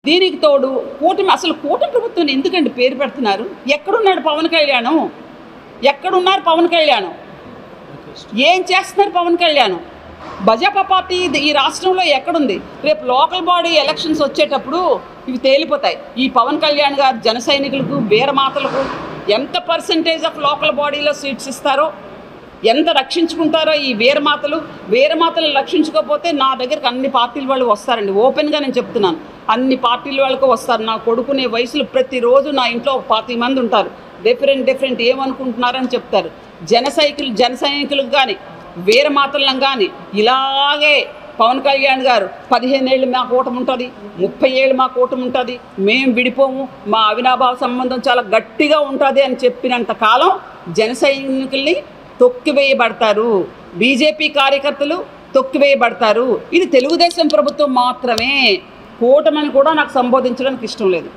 దీనికి తోడు కూటమి, అసలు కూటమి ప్రభుత్వం ఎందుకండి పేరు పెడుతున్నారు? ఎక్కడున్నాడు పవన్ కళ్యాణం? ఎక్కడున్నారు పవన్ కళ్యాణం? ఏం చేస్తున్నారు పవన్ కళ్యాణం? భాజపా పార్టీ ఈ రాష్ట్రంలో ఎక్కడుంది? రేపు లోకల్ బాడీ ఎలక్షన్స్ వచ్చేటప్పుడు ఇవి తేలిపోతాయి. ఈ పవన్ కళ్యాణ్ గారు జన సైనికులకు, వీరమాతలకు ఎంత పర్సంటేజ్ ఆఫ్ లోకల్ బాడీలో సీట్స్ ఇస్తారో, ఎంత రక్షించుకుంటారో ఈ వీరమాతలు రక్షించుకోకపోతే నా దగ్గరికి అన్ని పార్టీల వాళ్ళు వస్తారండి. ఓపెన్గా నేను చెప్తున్నాను, అన్ని పార్టీల వాళ్ళకు వస్తారు. నా కొడుకునే వయసులో ప్రతిరోజు నా ఇంట్లో 25 మంది ఉంటారు. డిఫరెంట్ ఏమనుకుంటున్నారని చెప్తారు. జన సైనికులకు కానీ వీరమాతలను కానీ ఇలాగే పవన్ కళ్యాణ్ గారు 15 ఏళ్ళు మా కూటమి ఉంటుంది, 30 ఏళ్ళు మా కూటమి ఉంటుంది, మేము విడిపోము, మా అవినాభావ సంబంధం చాలా గట్టిగా ఉంటుంది అని చెప్పినంత కాలం జన సైనికుల్ని తొక్కివేయబడతారు, బీజేపీ కార్యకర్తలు తొక్కివేయబడతారు. ఇది తెలుగుదేశం ప్రభుత్వం మాత్రమే. కూటమని కూడా నాకు సంబోధించడానికి ఇష్టం లేదు.